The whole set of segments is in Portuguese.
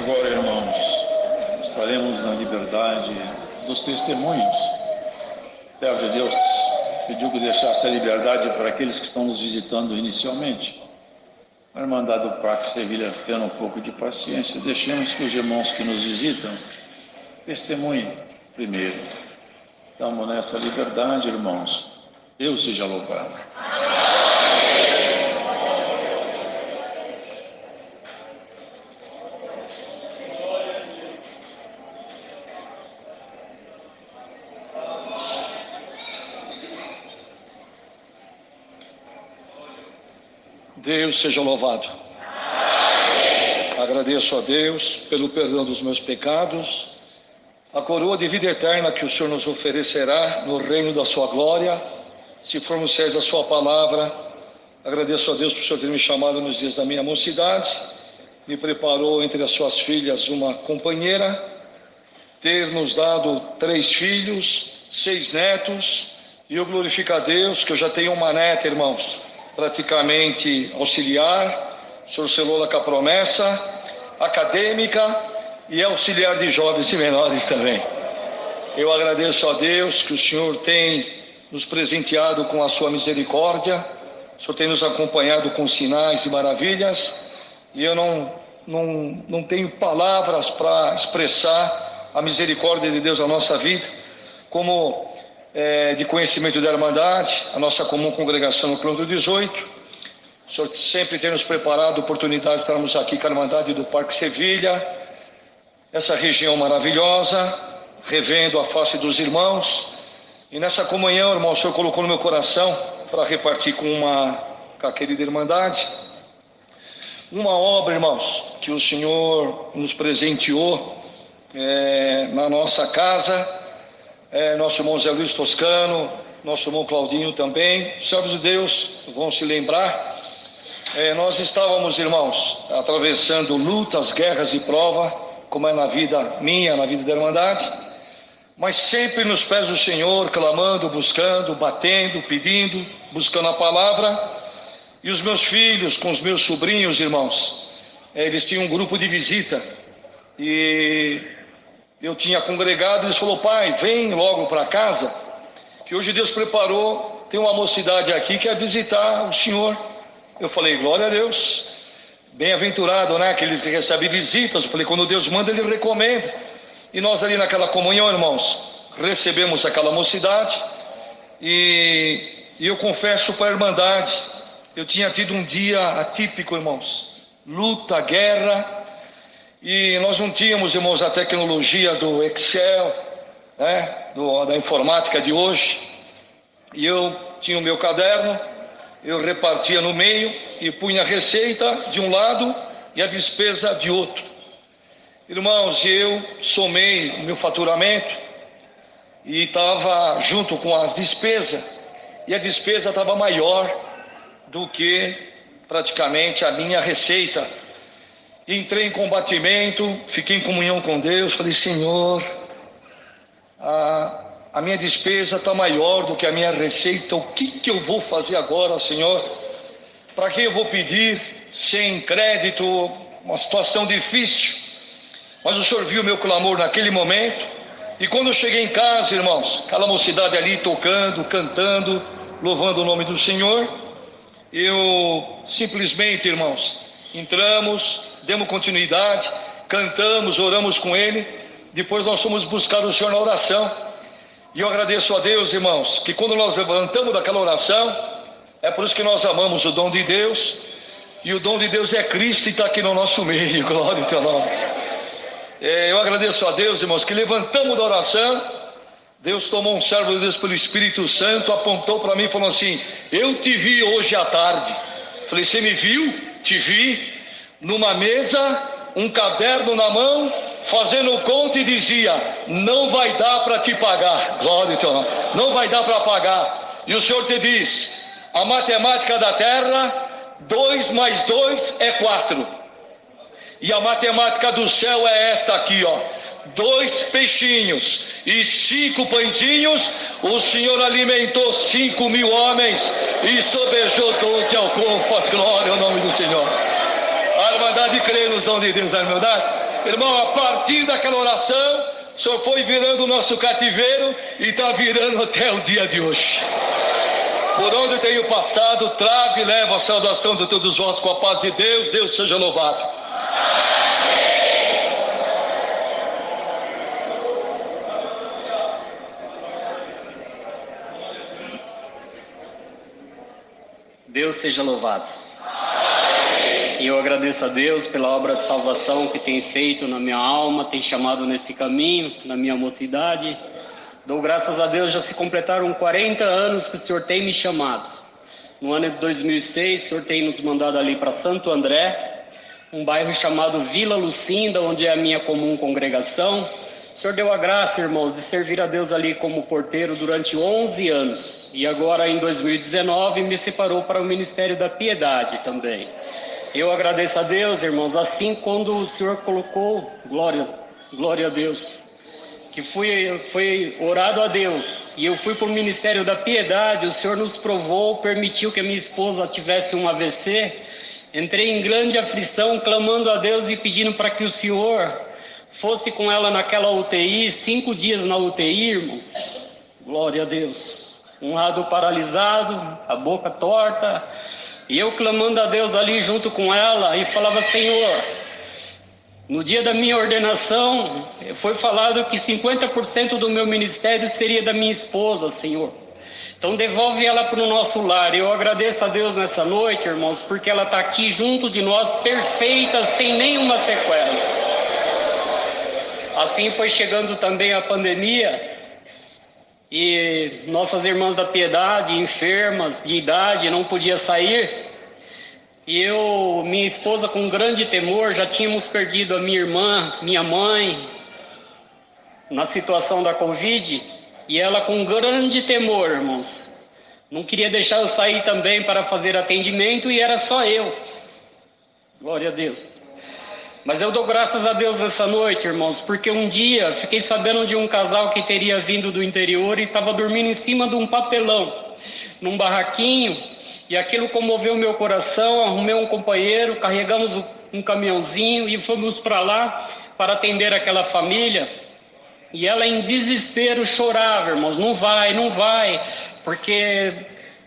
Agora, irmãos, estaremos na liberdade dos testemunhos. Pede a Deus, pediu que deixasse a liberdade para aqueles que estão nos visitando inicialmente. A Irmandade do Parque Sevilha, tendo um pouco de paciência, deixemos que os irmãos que nos visitam testemunhem primeiro. Estamos nessa liberdade, irmãos. Deus seja louvado. Deus seja louvado. Agradeço a Deus pelo perdão dos meus pecados, a coroa de vida eterna que o Senhor nos oferecerá no reino da sua glória, se formos fiéis à sua palavra. Agradeço a Deus por o Senhor ter me chamado nos dias da minha mocidade, me preparou entre as suas filhas uma companheira, ter nos dado 3 filhos, 6 netos, e eu glorifico a Deus que eu já tenho uma neta, irmãos, praticamente auxiliar, o Senhor selou com a promessa, acadêmica e auxiliar de jovens e menores também. Eu agradeço a Deus que o Senhor tem nos presenteado com a sua misericórdia, o Senhor tem nos acompanhado com sinais e maravilhas, e eu não tenho palavras para expressar a misericórdia de Deus na nossa vida, como de conhecimento da Irmandade, a nossa comum congregação no quilômetro 18. O Senhor sempre tem nos preparado oportunidades de estarmos aqui com a Irmandade do Parque Sevilha, essa região maravilhosa, revendo a face dos irmãos. E nessa comunhão, irmão, o Senhor colocou no meu coração para repartir com a querida Irmandade uma obra, irmãos, que o Senhor nos presenteou na nossa casa. Nosso irmão Zé Luiz Toscano, nosso irmão Claudinho também, servos de Deus vão se lembrar. Nós estávamos, irmãos, atravessando lutas, guerras e prova, como é na vida minha, na vida da Irmandade, mas sempre nos pés do Senhor, clamando, buscando, batendo, pedindo, buscando a palavra. E os meus filhos, com os meus sobrinhos, irmãos, eles tinham um grupo de visita, e eu tinha congregado, eles falaram: pai, vem logo para casa, que hoje Deus preparou, tem uma mocidade aqui que é visitar o Senhor. Eu falei: glória a Deus, bem-aventurado, né, aqueles que recebem visitas. Eu falei: quando Deus manda, Ele recomenda. E nós ali naquela comunhão, irmãos, recebemos aquela mocidade, e eu confesso para a Irmandade, eu tinha tido um dia atípico, irmãos, luta, guerra. E nós não tínhamos, irmãos, a tecnologia do Excel, né, da informática de hoje. E eu tinha o meu caderno, eu repartia no meio e punha a receita de um lado e a despesa de outro. Irmãos, eu somei o meu faturamento e estava junto com as despesas, e a despesa estava maior do que praticamente a minha receita. Entrei em combatimento, fiquei em comunhão com Deus, falei: Senhor, a minha despesa está maior do que a minha receita, o que eu vou fazer agora, Senhor? Para quem eu vou pedir sem crédito? Uma situação difícil. Mas o Senhor viu meu clamor naquele momento, e quando eu cheguei em casa, irmãos, aquela mocidade ali tocando, cantando, louvando o nome do Senhor, eu simplesmente, irmãos, entramos, demos continuidade, cantamos, oramos com ele. Depois nós fomos buscar o Senhor na oração. E eu agradeço a Deus, irmãos, que quando nós levantamos daquela oração, é por isso que nós amamos o dom de Deus. E o dom de Deus é Cristo, e está aqui no nosso meio. Glória ao teu nome. Eu agradeço a Deus, irmãos, que levantamos da oração. Deus tomou um servo de Deus pelo Espírito Santo, apontou para mim e falou assim: eu te vi hoje à tarde. Falei: você me viu? Te vi numa mesa, um caderno na mão, fazendo conta, e dizia: não vai dar para te pagar. Glória ao teu nome. Não vai dar para pagar. E o Senhor te diz: a matemática da terra, 2 mais 2 é 4. E a matemática do céu é esta aqui, ó: 2 peixinhos e 5 pãezinhos, o Senhor alimentou 5.000 homens e sobejou 12 alcofas. Glória ao nome do Senhor. A Irmandade crê no dom de Deus, a Irmandade. Irmão, a partir daquela oração, o Senhor foi virando o nosso cativeiro e está virando até o dia de hoje. Por onde tenho passado, trago e levo a saudação de todos vós com a paz de Deus. Deus seja louvado. Deus seja louvado. E eu agradeço a Deus pela obra de salvação que tem feito na minha alma, tem chamado nesse caminho, na minha mocidade. Dou graças a Deus, já se completaram 40 anos que o Senhor tem me chamado. No ano de 2006, o Senhor tem nos mandado ali para Santo André, um bairro chamado Vila Lucinda, onde é a minha comum congregação. O Senhor deu a graça, irmãos, de servir a Deus ali como porteiro durante 11 anos. E agora, em 2019, me separou para o Ministério da Piedade também. Eu agradeço a Deus, irmãos, assim quando o Senhor colocou, glória a Deus, que foi orado a Deus, e eu fui para o Ministério da Piedade, o Senhor nos provou, permitiu que a minha esposa tivesse um AVC, entrei em grande aflição, clamando a Deus e pedindo para que o Senhor fosse com ela naquela UTI, 5 dias na UTI, irmãos, glória a Deus, um lado paralisado, a boca torta, e eu clamando a Deus ali junto com ela, e falava: Senhor, no dia da minha ordenação, foi falado que 50% do meu ministério seria da minha esposa, Senhor. Então devolve ela para o nosso lar. Eu agradeço a Deus nessa noite, irmãos, porque ela está aqui junto de nós, perfeita, sem nenhuma sequela. Assim foi chegando também a pandemia, e nossas irmãs da Piedade, enfermas, de idade, não podia sair. E eu, minha esposa, com grande temor, já tínhamos perdido a minha irmã, minha mãe, na situação da Covid, e ela com grande temor, irmãos, não queria deixar eu sair também para fazer atendimento, e era só eu. Glória a Deus. Mas eu dou graças a Deus essa noite, irmãos, porque um dia fiquei sabendo de um casal que teria vindo do interior e estava dormindo em cima de um papelão, num barraquinho, e aquilo comoveu meu coração. Arrumei um companheiro, carregamos um caminhãozinho e fomos para lá para atender aquela família. E ela em desespero chorava, irmãos, não vai, porque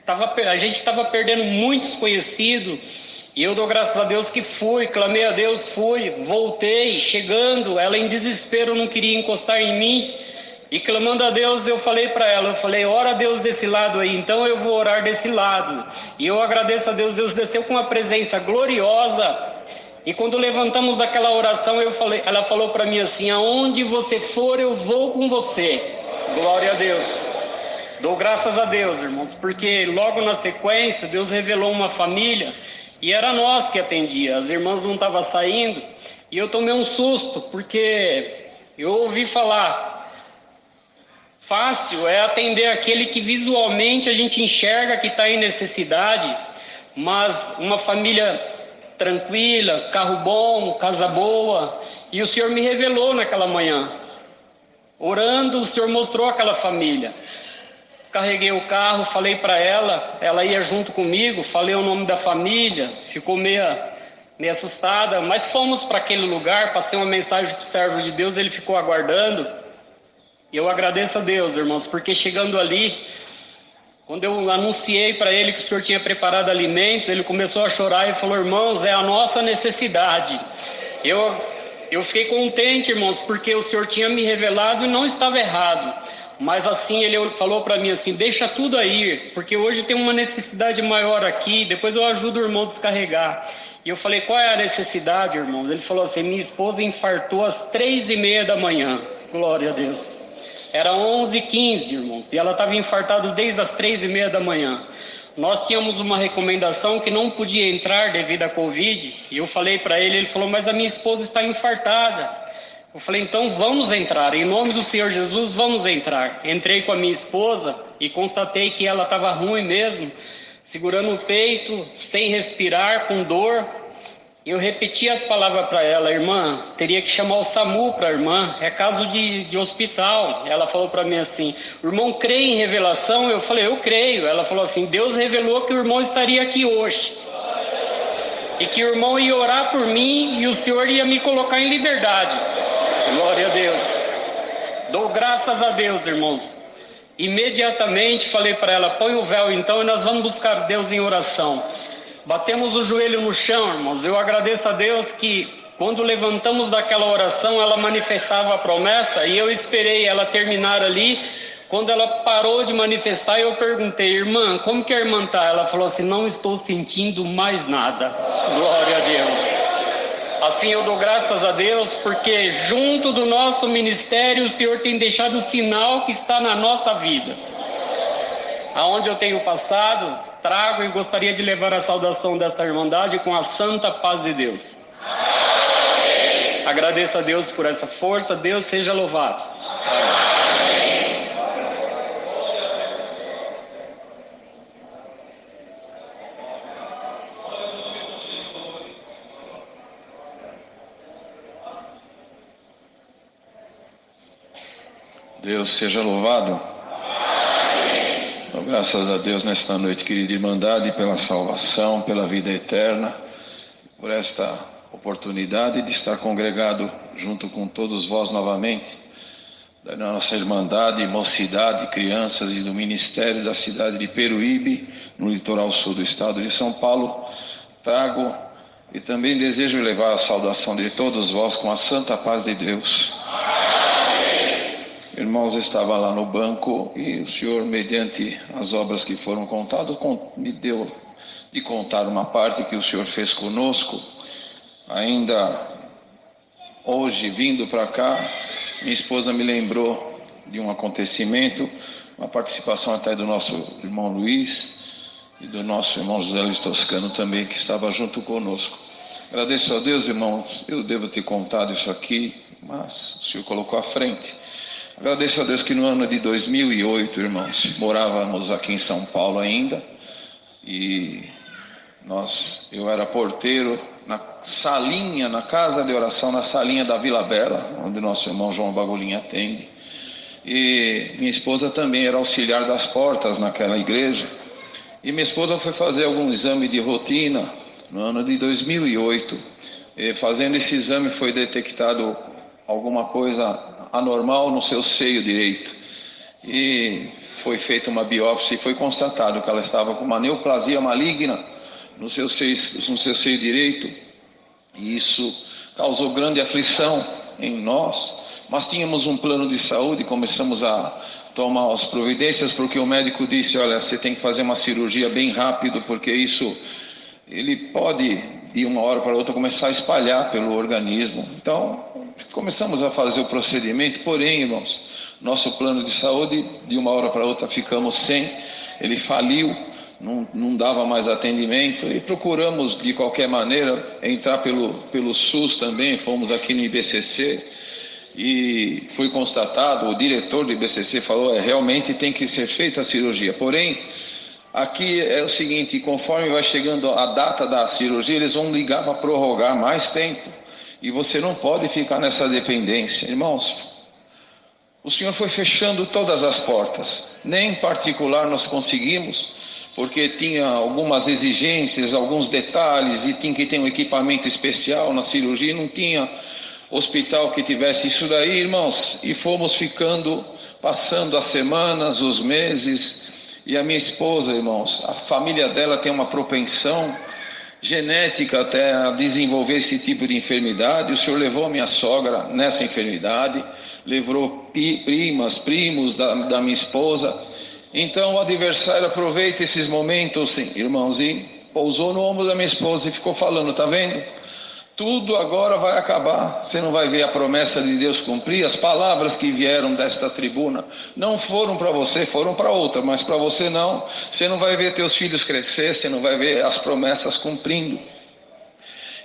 a gente estava perdendo muitos conhecidos. E eu dou graças a Deus que fui, clamei a Deus, fui, voltei, chegando, ela em desespero não queria encostar em mim, e clamando a Deus, eu falei para ela, ora a Deus desse lado aí, então eu vou orar desse lado. E eu agradeço a Deus, Deus desceu com uma presença gloriosa, e quando levantamos daquela oração, ela falou para mim assim: aonde você for, eu vou com você. Glória a Deus. Dou graças a Deus, irmãos, porque logo na sequência, Deus revelou uma família, e era nós que atendia, as irmãs não estavam saindo, e eu tomei um susto, porque eu ouvi falar, fácil é atender aquele que visualmente a gente enxerga que está em necessidade, mas uma família tranquila, carro bom, casa boa, e o Senhor me revelou naquela manhã, orando, o Senhor mostrou aquela família. Carreguei o carro, falei para ela ia junto comigo, falei o nome da família, ficou meio assustada, mas fomos para aquele lugar, passei uma mensagem para o servo de Deus, ele ficou aguardando, e eu agradeço a Deus, irmãos, porque chegando ali, quando eu anunciei para ele que o Senhor tinha preparado alimento, ele começou a chorar e falou: irmãos, é a nossa necessidade. Eu fiquei contente, irmãos, porque o Senhor tinha me revelado e não estava errado. Mas assim, ele falou para mim assim: deixa tudo aí, porque hoje tem uma necessidade maior aqui, depois eu ajudo o irmão a descarregar. E eu falei: qual é a necessidade, irmão? Ele falou assim: minha esposa infartou às 3h30 da manhã. Glória a Deus. Era 11h15, irmãos, e ela estava infartada desde as 3h30 da manhã. Nós tínhamos uma recomendação que não podia entrar devido à Covid, e eu falei para ele falou: mas a minha esposa está infartada. Eu falei: então vamos entrar, em nome do Senhor Jesus, vamos entrar. Entrei com a minha esposa e constatei que ela estava ruim mesmo, segurando o peito, sem respirar, com dor. Eu repeti as palavras para ela: irmã, teria que chamar o SAMU para a irmã, é caso de hospital. Ela falou para mim assim: o irmão crê em revelação? Eu falei: eu creio. Ela falou assim: Deus revelou que o irmão estaria aqui hoje. e que o irmão ia orar por mim e o Senhor ia me colocar em liberdade. Glória a Deus. Dou graças a Deus, irmãos. Imediatamente falei para ela, põe o véu então e nós vamos buscar Deus em oração. Batemos o joelho no chão, irmãos. Eu agradeço a Deus que quando levantamos daquela oração, ela manifestava a promessa e eu esperei ela terminar ali. Quando ela parou de manifestar, eu perguntei, irmã, como que a irmã está? Ela falou assim, não estou sentindo mais nada. Glória a Deus. Assim eu dou graças a Deus, porque junto do nosso ministério, o Senhor tem deixado o sinal que está na nossa vida. Aonde eu tenho passado, trago e gostaria de levar a saudação dessa irmandade com a santa paz de Deus. Amém. Agradeço a Deus por essa força, Deus seja louvado. Amém. Deus seja louvado. Então, graças a Deus nesta noite, querida irmandade, pela salvação, pela vida eterna, por esta oportunidade de estar congregado junto com todos vós novamente, da nossa irmandade, mocidade, crianças e do ministério da cidade de Peruíbe, no litoral sul do estado de São Paulo. Trago e também desejo levar a saudação de todos vós com a santa paz de Deus. Irmãos, estava lá no banco e o Senhor, mediante as obras que foram contadas, me deu de contar uma parte que o Senhor fez conosco. Ainda hoje, vindo para cá, minha esposa me lembrou de um acontecimento, uma participação até do nosso irmão Luiz e do nosso irmão José Luiz Toscano também, que estava junto conosco. Agradeço a Deus, irmãos, eu devo ter contado isso aqui, mas o Senhor colocou à frente. Agradeço a Deus que no ano de 2008, irmãos, morávamos aqui em São Paulo ainda, e eu era porteiro na salinha, na casa de oração, na salinha da Vila Bela, onde nosso irmão João Bagulhinha atende, e minha esposa também era auxiliar das portas naquela igreja, e minha esposa foi fazer algum exame de rotina no ano de 2008, e fazendo esse exame foi detectado alguma coisa anormal no seu seio direito, e foi feita uma biópsia e foi constatado que ela estava com uma neoplasia maligna no seu seio direito, e isso causou grande aflição em nós, mas tínhamos um plano de saúde, começamos a tomar as providências, porque o médico disse, olha, você tem que fazer uma cirurgia bem rápido, porque isso, ele pode de uma hora para outra começar a espalhar pelo organismo. Então, começamos a fazer o procedimento, porém, irmãos, nosso plano de saúde, de uma hora para outra ficamos sem, ele faliu, não dava mais atendimento, e procuramos de qualquer maneira entrar pelo SUS também, fomos aqui no IBCC, e foi constatado, o diretor do IBCC falou, realmente tem que ser feita a cirurgia, porém, aqui é o seguinte, conforme vai chegando a data da cirurgia, eles vão ligar para prorrogar mais tempo, e você não pode ficar nessa dependência. Irmãos, o Senhor foi fechando todas as portas, nem em particular nós conseguimos, porque tinha algumas exigências, alguns detalhes, e tinha que ter um equipamento especial na cirurgia, não tinha hospital que tivesse isso daí, irmãos, e fomos passando as semanas, os meses. E a minha esposa, irmãos, a família dela tem uma propensão genética até a desenvolver esse tipo de enfermidade. O Senhor levou a minha sogra nessa enfermidade, levou primos da minha esposa. Então o adversário aproveita esses momentos, sim, irmãos, e pousou no ombro da minha esposa e ficou falando, tá vendo? Tudo agora vai acabar, você não vai ver a promessa de Deus cumprir, as palavras que vieram desta tribuna não foram para você, foram para outra, mas para você não, você não vai ver teus filhos crescer, você não vai ver as promessas cumprindo.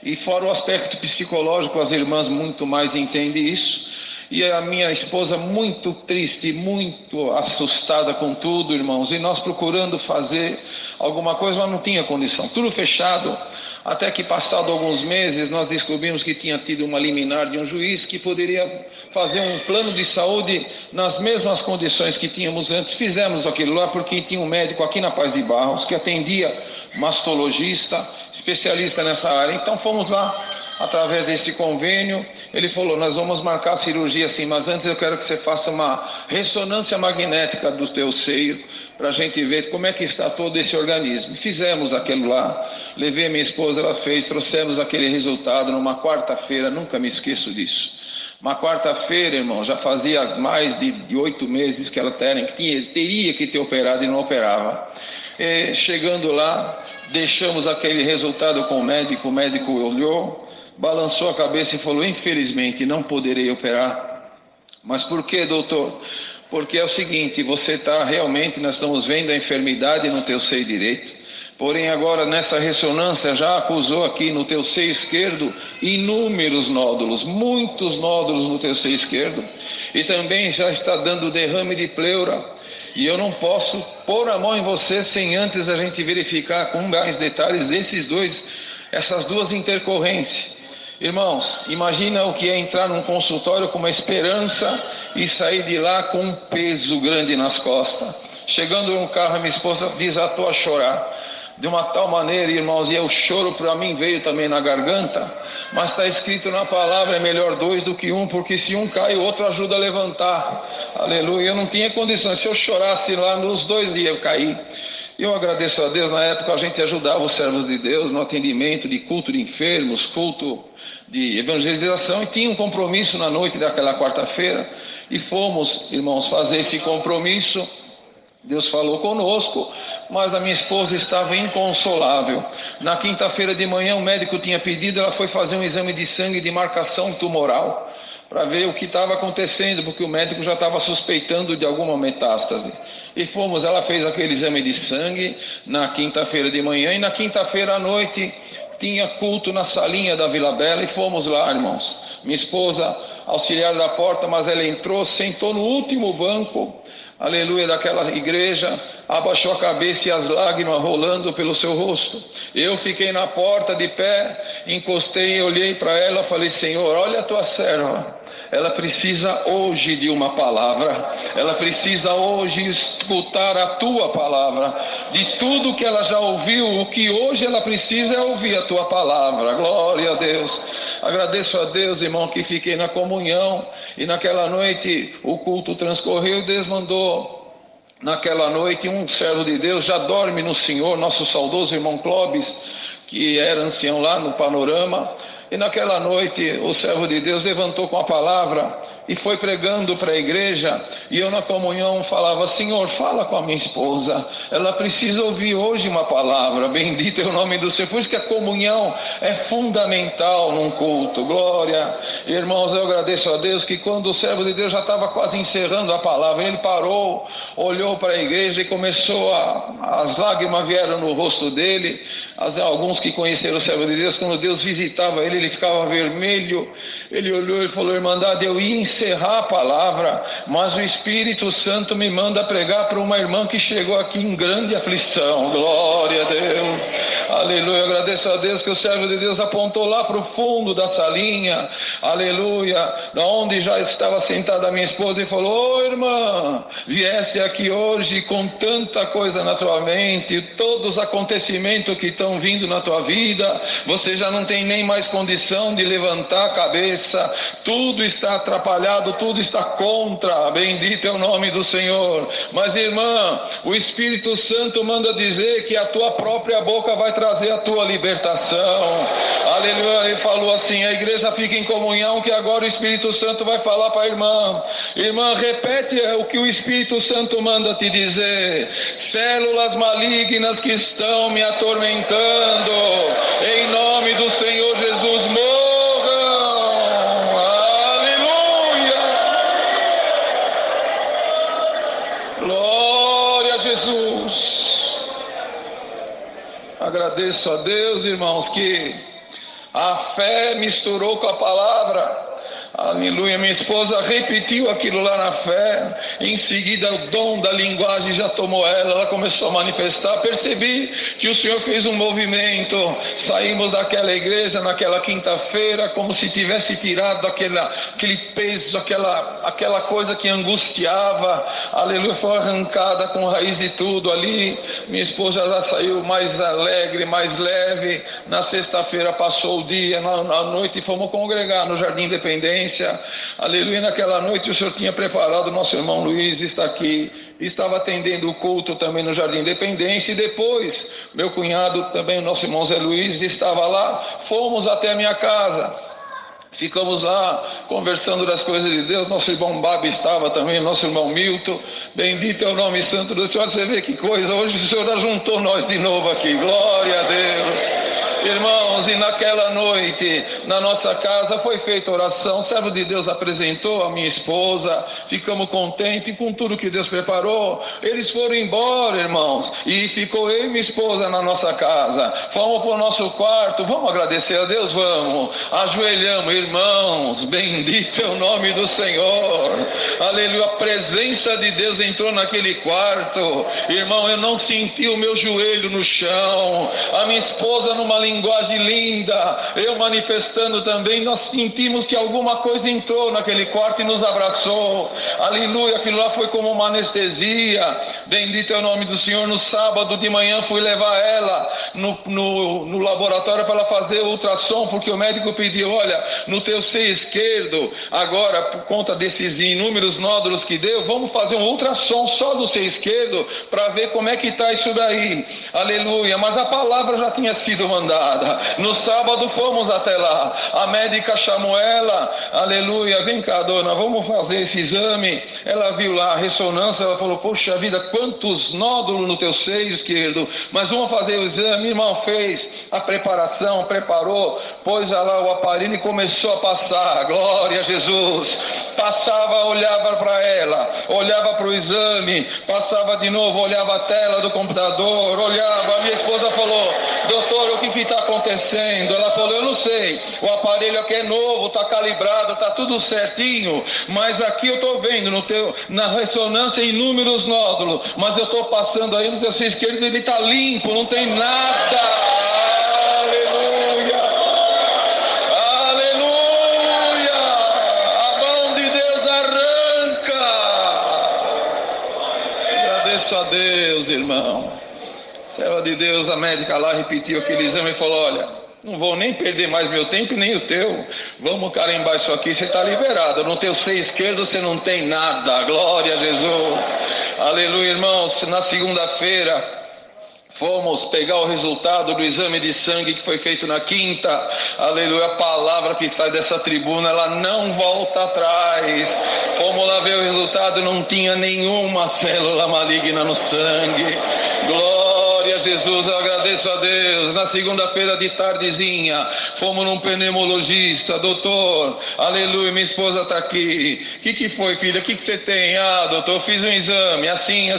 E fora o aspecto psicológico, as irmãs muito mais entendem isso, e a minha esposa muito triste, muito assustada com tudo, irmãos, e nós procurando fazer alguma coisa, mas não tinha condição, tudo fechado. Até que, passado alguns meses, nós descobrimos que tinha tido uma liminar de um juiz que poderia fazer um plano de saúde nas mesmas condições que tínhamos antes. Fizemos aquilo lá porque tinha um médico aqui na Paz de Barros que atendia mastologista, especialista nessa área. Então fomos lá, através desse convênio. Ele falou: nós vamos marcar a cirurgia sim, mas antes eu quero que você faça uma ressonância magnética do teu seio, para a gente ver como é que está todo esse organismo. Fizemos aquilo lá, levei a minha esposa, ela fez, trouxemos aquele resultado numa quarta-feira, nunca me esqueço disso. Uma quarta-feira, irmão, já fazia mais de 8 meses que ela teria que ter operado e não operava. Chegando lá, deixamos aquele resultado com o médico olhou, balançou a cabeça e falou: infelizmente não poderei operar. Mas por que, doutor? Porque é o seguinte, você está realmente, nós estamos vendo a enfermidade no teu seio direito, porém agora nessa ressonância já acusou aqui no teu seio esquerdo inúmeros nódulos, muitos nódulos no teu seio esquerdo, e também já está dando derrame de pleura, e eu não posso pôr a mão em você sem antes a gente verificar com mais detalhes essas duas intercorrências. Irmãos, imagina o que é entrar num consultório com uma esperança e sair de lá com um peso grande nas costas. Chegando no carro, minha esposa desatou a chorar de uma tal maneira, irmãos, e o choro para mim veio também na garganta, mas está escrito na palavra: é melhor 2 do que 1, porque se um cai, o outro ajuda a levantar. Aleluia. Eu não tinha condições, se eu chorasse lá, nos 2 ia cair. Eu agradeço a Deus. Na época a gente ajudava os servos de Deus no atendimento de culto de enfermos, culto de evangelização, e tinha um compromisso na noite daquela quarta-feira, e fomos, irmãos, fazer esse compromisso. Deus falou conosco, mas a minha esposa estava inconsolável. Na quinta-feira de manhã o médico tinha pedido, ela foi fazer um exame de sangue de marcação tumoral, para ver o que estava acontecendo, porque o médico já estava suspeitando de alguma metástase. E fomos, ela fez aquele exame de sangue na quinta-feira de manhã, e na quinta-feira à noite tinha culto na salinha da Vila Bela, e fomos lá, irmãos. Minha esposa, auxiliar da porta, mas ela entrou, sentou no último banco, aleluia, daquela igreja, abaixou a cabeça e as lágrimas rolando pelo seu rosto. Eu fiquei na porta de pé, encostei, olhei para ela, falei: Senhor, olha a tua serva, ela precisa hoje de uma palavra, ela precisa hoje escutar a tua palavra. De tudo que ela já ouviu, o que hoje ela precisa é ouvir a tua palavra. Glória a Deus. Agradeço a Deus, irmão, que fiquei na comunhão, e naquela noite o culto transcorreu. Deus mandou naquela noite um servo de Deus, já dorme no Senhor, nosso saudoso irmão Clóvis, que era ancião lá no Panorama. E naquela noite o servo de Deus levantou com a palavra e foi pregando para a igreja, e eu na comunhão falava: Senhor, fala com a minha esposa, ela precisa ouvir hoje uma palavra. Bendito é o nome do Senhor. Por isso que a comunhão é fundamental num culto. Glória. Irmãos, eu agradeço a Deus que quando o servo de Deus já estava quase encerrando a palavra, ele parou, olhou para a igreja e começou as lágrimas vieram no rosto dele. Alguns que conheceram o servo de Deus, quando Deus visitava ele ficava vermelho. Ele olhou e falou: Irmandade, eu ia encerrar a palavra, mas o Espírito Santo me manda pregar para uma irmã que chegou aqui em grande aflição. Glória a Deus, aleluia. Eu agradeço a Deus que o servo de Deus apontou lá para o fundo da salinha, aleluia, onde já estava sentada a minha esposa, e falou: irmã, viesse aqui hoje com tanta coisa na tua mente, todos os acontecimentos que estão vindo na tua vida, você já não tem nem mais condição de levantar a cabeça, tudo está atrapalhado, tudo está contra. Bendito é o nome do Senhor. Mas, irmã, o Espírito Santo manda dizer que a tua própria boca vai trazer a tua libertação. Aleluia. Ele falou assim: a igreja fica em comunhão, que agora o Espírito Santo vai falar para a irmã. Irmã, repete o que o Espírito Santo manda te dizer: células malignas que estão me atormentando, em nome do Senhor Jesus, morram. Glória a Jesus. Agradeço a Deus, irmãos, que a fé misturou com a palavra. Aleluia, minha esposa repetiu aquilo lá na fé, em seguida o dom da linguagem já tomou ela começou a manifestar, percebi que o Senhor fez um movimento, saímos daquela igreja naquela quinta-feira, como se tivesse tirado aquele peso, aquela coisa que angustiava, aleluia, foi arrancada com raiz e tudo ali, minha esposa já saiu mais alegre, mais leve, na sexta-feira passou o dia, na noite fomos congregar no Jardim Independência, aleluia, naquela noite o Senhor tinha preparado, nosso irmão Luiz está aqui, estava atendendo o culto também no Jardim Independência, e depois, meu cunhado também, o nosso irmão Zé Luiz, estava lá, fomos até a minha casa, ficamos lá conversando das coisas de Deus, nosso irmão Babi estava também, nosso irmão Milton, bendito é o nome santo do Senhor, você vê que coisa, hoje o Senhor ajuntou nós de novo aqui, glória a Deus. Irmãos, e naquela noite, na nossa casa, foi feita oração, o servo de Deus apresentou a minha esposa, ficamos contentes com tudo que Deus preparou, eles foram embora, irmãos, e ficou eu e minha esposa na nossa casa, fomos para o nosso quarto, vamos agradecer a Deus, vamos, ajoelhamos, irmãos, bendito é o nome do Senhor, aleluia, a presença de Deus entrou naquele quarto, irmão, eu não senti o meu joelho no chão, a minha esposa numa linguagem linda, eu manifestando também, nós sentimos que alguma coisa entrou naquele quarto e nos abraçou, aleluia, aquilo lá foi como uma anestesia, bendito é o nome do Senhor. No sábado de manhã fui levar ela no laboratório para ela fazer o ultrassom, porque o médico pediu, olha, no teu seio esquerdo, agora por conta desses inúmeros nódulos que deu, vamos fazer um ultrassom só do seio esquerdo, para ver como é que está isso daí, aleluia, mas a palavra já tinha sido mandada. No sábado fomos até lá, a médica chamou ela, aleluia, vem cá dona, vamos fazer esse exame, ela viu lá a ressonância, ela falou, poxa vida, quantos nódulos no teu seio esquerdo, mas vamos fazer o exame, irmão, fez a preparação, preparou, pôs lá o aparelho e começou a passar, glória a Jesus, passava, olhava para ela, olhava para o exame, passava de novo, olhava a tela do computador, olhava, a minha esposa falou, doutor, o que está acontecendo? Ela falou, eu não sei, o aparelho aqui é novo, está calibrado, está tudo certinho, mas aqui eu estou vendo na ressonância inúmeros nódulos, mas eu estou passando aí no teu seio esquerdo, ele está limpo, não tem nada, aleluia, aleluia, a mão de Deus arranca, agradeço a Deus, irmão. Serva de Deus, a médica lá repetiu aquele exame e falou, olha, não vou nem perder mais meu tempo nem o teu, vamos carimbar isso aqui, você está liberado, no teu seio esquerdo você não tem nada, glória a Jesus, aleluia, irmãos. Na segunda-feira fomos pegar o resultado do exame de sangue que foi feito na quinta, aleluia, a palavra que sai dessa tribuna, ela não volta atrás, fomos lá ver o resultado, não tinha nenhuma célula maligna no sangue, glória a Jesus, eu agradeço a Deus. Na segunda-feira de tardezinha, fomos num pneumologista, doutor, aleluia, minha esposa está aqui, o que foi, filha, o que você tem? Ah, doutor, eu fiz um exame, assim,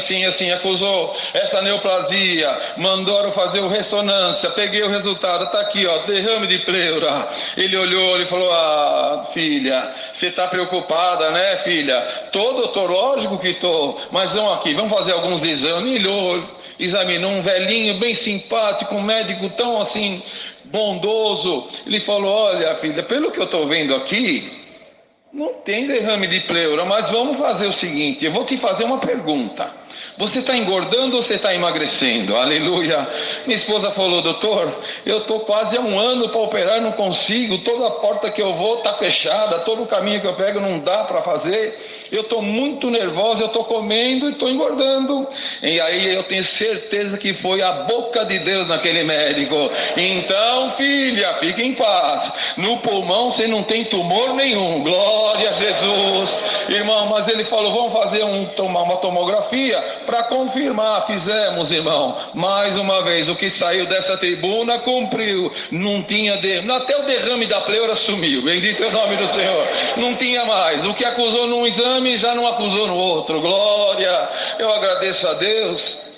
acusou essa neoplasia, mandaram fazer o ressonância, peguei o resultado, está aqui, ó, derrame de pleura. Ele olhou e falou, ah, filha, você está preocupada, né, filha? Tô, doutor, lógico que tô, mas vamos aqui, vamos fazer alguns exames. Ele olhou, examinou, um velhinho bem simpático, um médico tão assim bondoso, ele falou, olha filha, pelo que eu estou vendo aqui, não tem derrame de pleura, mas vamos fazer o seguinte, eu vou te fazer uma pergunta, você está engordando ou você está emagrecendo? Aleluia. Minha esposa falou, doutor, eu estou quase há um ano para operar, não consigo, toda a porta que eu vou está fechada, todo o caminho que eu pego não dá para fazer, eu estou muito nervosa, eu estou comendo e estou engordando. E aí eu tenho certeza que foi a boca de Deus naquele médico. Então, filha, fique em paz, no pulmão você não tem tumor nenhum, glória a Jesus. Irmão, mas ele falou, vamos fazer uma tomografia para confirmar. Fizemos, irmão, mais uma vez, o que saiu dessa tribuna cumpriu, não tinha até o derrame da pleura sumiu, bendito é o nome do Senhor, não tinha mais, o que acusou num exame já não acusou no outro, glória, eu agradeço a Deus.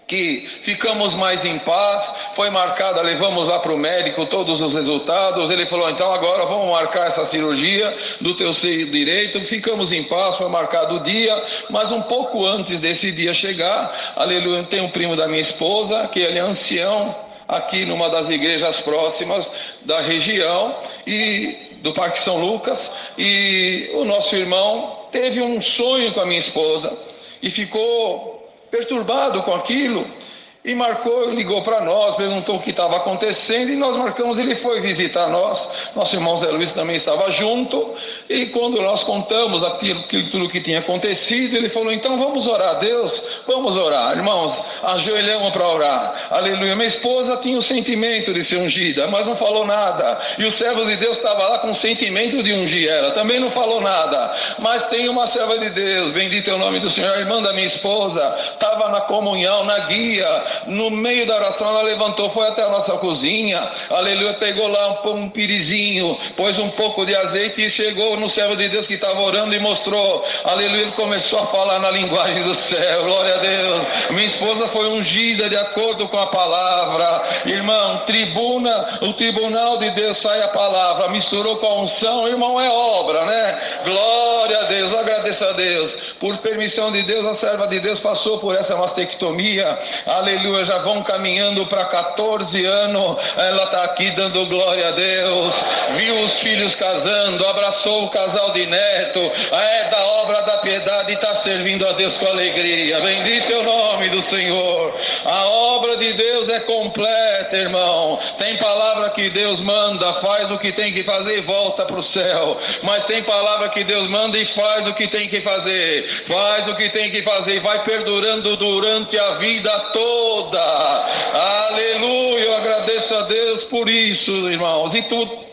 que ficamos mais em paz, foi marcada, levamos lá para o médico todos os resultados, ele falou, então agora vamos marcar essa cirurgia do teu seio direito, ficamos em paz, foi marcado o dia, mas um pouco antes desse dia chegar, aleluia, tem um primo da minha esposa, que ele é ancião, aqui numa das igrejas próximas da região, e do Parque São Lucas, e o nosso irmão teve um sonho com a minha esposa, e ficou perturbado com aquilo, e marcou, ligou para nós, perguntou o que estava acontecendo, e nós marcamos, ele foi visitar nós, nosso irmão Zé Luiz também estava junto, e quando nós contamos aquilo que tinha acontecido, ele falou, então vamos orar a Deus, vamos orar, irmãos, ajoelhamos para orar, aleluia. Minha esposa tinha o sentimento de ser ungida, mas não falou nada, e o servo de Deus estava lá com o sentimento de ungir ela, também não falou nada, mas tem uma serva de Deus, bendito é o nome do Senhor, a irmã da minha esposa, estava na comunhão, na guia, no meio da oração ela levantou, foi até a nossa cozinha, aleluia, pegou lá um pirizinho, pôs um pouco de azeite e chegou no servo de Deus que estava orando e mostrou, aleluia, ele começou a falar na linguagem do céu, glória a Deus. Minha esposa foi ungida de acordo com a palavra, irmão, o tribunal de Deus sai a palavra, misturou com a unção, irmão, é obra, né? Glória a Deus, agradeço a Deus, por permissão de Deus, a serva de Deus passou por essa mastectomia, aleluia, já vão caminhando para 14 anos, ela está aqui dando glória a Deus, viu os filhos casando, abraçou o casal de neto, é da obra da piedade e está servindo a Deus com alegria, bendito é o nome do Senhor. A obra de Deus é completa, irmão, tem palavra que Deus manda, faz o que tem que fazer e volta para o céu, mas tem palavra que Deus manda e faz o que tem que fazer, e vai perdurando durante a vida toda, aleluia, eu agradeço a Deus por isso, irmãos, e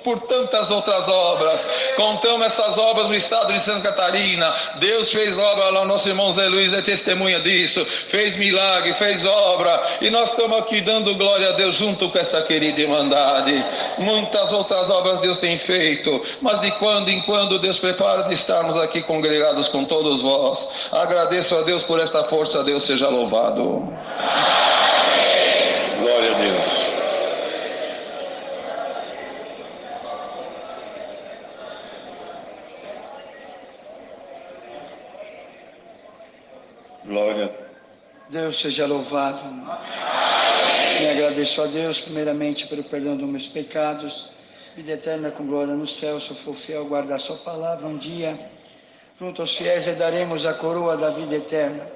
por tantas outras obras, contamos essas obras no estado de Santa Catarina, Deus fez obra lá, nosso irmão Zé Luiz é testemunha disso, fez milagre, fez obra, e nós estamos aqui dando glória a Deus junto com esta querida irmandade, muitas outras obras Deus tem feito, mas de quando em quando Deus prepara de estarmos aqui congregados com todos vós, agradeço a Deus por esta força, Deus seja louvado. Glória a Deus. Glória. Deus seja louvado. Me agradeço a Deus, primeiramente, pelo perdão dos meus pecados. Vida eterna com glória no céu, se eu for fiel, guardar sua palavra. Um dia, junto aos fiéis, daremos a coroa da vida eterna.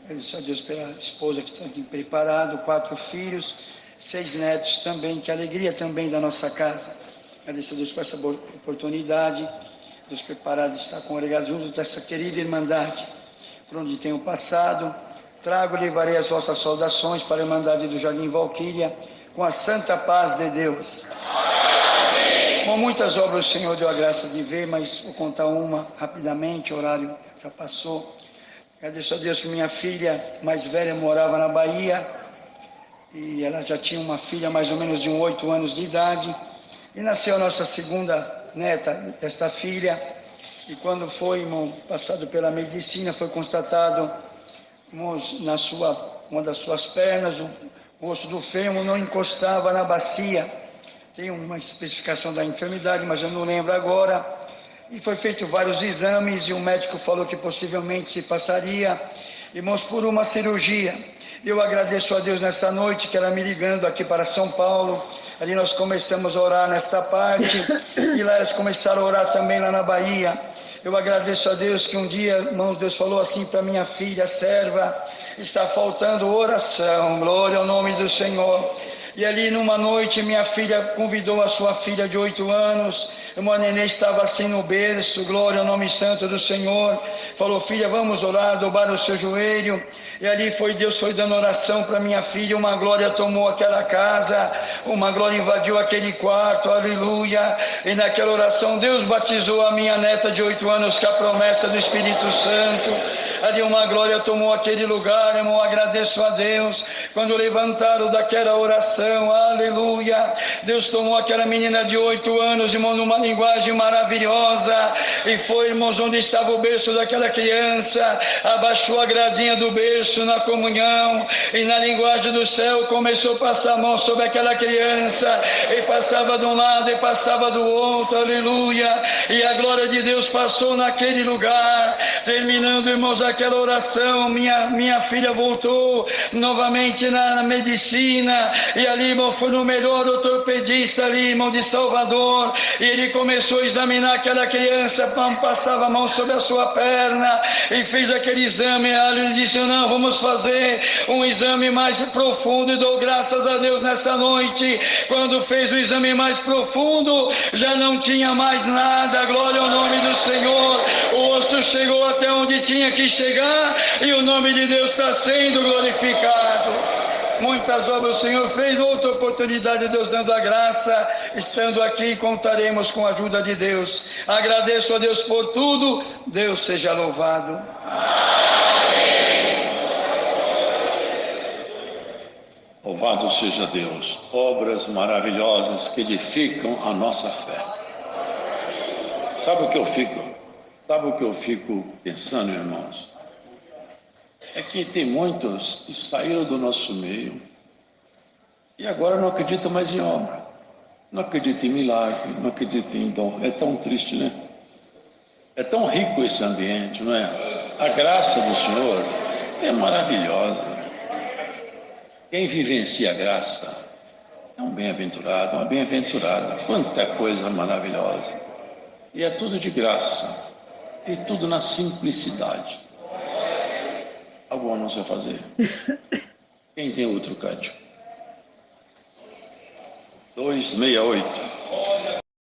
Agradeço a Deus pela esposa que está aqui preparado, 4 filhos, 6 netos também, que alegria também da nossa casa. Agradeço a Deus por essa oportunidade, Deus preparado de estar congregado junto dessa querida irmandade, por onde tenho passado. Trago e levarei as vossas saudações para a irmandade do Jardim Valquíria, com a santa paz de Deus. Com muitas obras o Senhor deu a graça de ver, mas vou contar uma rapidamente, o horário já passou. Agradeço a Deus que minha filha mais velha morava na Bahia, e ela já tinha uma filha mais ou menos de 8 anos de idade, e nasceu a nossa segunda neta desta filha, e quando foi, irmão, passado pela medicina, foi constatado, irmãos, uma das suas pernas, o osso do fêmur não encostava na bacia. Tem uma especificação da enfermidade, mas eu não lembro agora. E foi feito vários exames e o médico falou que possivelmente se passaria, irmãos, por uma cirurgia. Eu agradeço a Deus nessa noite, que ela me ligando aqui para São Paulo, ali nós começamos a orar nesta parte, e lá eles começaram a orar também lá na Bahia. Eu agradeço a Deus que um dia, irmãos, Deus falou assim para minha filha, serva, está faltando oração, glória ao nome do Senhor. E ali numa noite minha filha convidou a sua filha de 8 anos, uma neném estava assim no berço, glória ao nome santo do Senhor, falou, filha, vamos orar, dobrar o seu joelho, e ali Deus foi dando oração para minha filha, uma glória tomou aquela casa, uma glória invadiu aquele quarto, aleluia, e naquela oração Deus batizou a minha neta de 8 anos com a promessa do Espírito Santo, ali uma glória tomou aquele lugar, irmão, agradeço a Deus, quando levantaram daquela oração, oração, aleluia. Deus tomou aquela menina de 8 anos, irmão, numa linguagem maravilhosa, e foi, irmãos, onde estava o berço daquela criança, abaixou a gradinha do berço na comunhão, e na linguagem do céu começou a passar a mão sobre aquela criança, e passava de um lado e passava do outro, aleluia, e a glória de Deus passou naquele lugar. Terminando, irmãos, aquela oração, minha filha voltou novamente na medicina, e ali, irmão, foi no melhor ortopedista ali, irmão, de Salvador, e ele começou a examinar aquela criança, passava a mão sobre a sua perna, e fez aquele exame, ele disse, não, vamos fazer um exame mais profundo, e dou graças a Deus nessa noite, quando fez o exame mais profundo, já não tinha mais nada, glória ao nome do Senhor, o osso chegou até onde tinha que chegar, e o nome de Deus está sendo glorificado. Muitas obras o Senhor fez, outra oportunidade Deus dando a graça, estando aqui contaremos com a ajuda de Deus. Agradeço a Deus por tudo, Deus seja louvado. Louvado seja Deus, obras maravilhosas que edificam a nossa fé. Sabe o que eu fico pensando, irmãos? É que tem muitos que saíram do nosso meio e agora não acreditam mais em obra, não acreditam em milagre, não acreditam em dom. É tão triste, né? É tão rico esse ambiente, não é? A graça do Senhor é maravilhosa. Quem vivencia a graça é um bem-aventurado, uma bem-aventurada. Quanta coisa maravilhosa. E é tudo de graça, e tudo na simplicidade. Algo não sei fazer. Quem tem outro cântico? 268.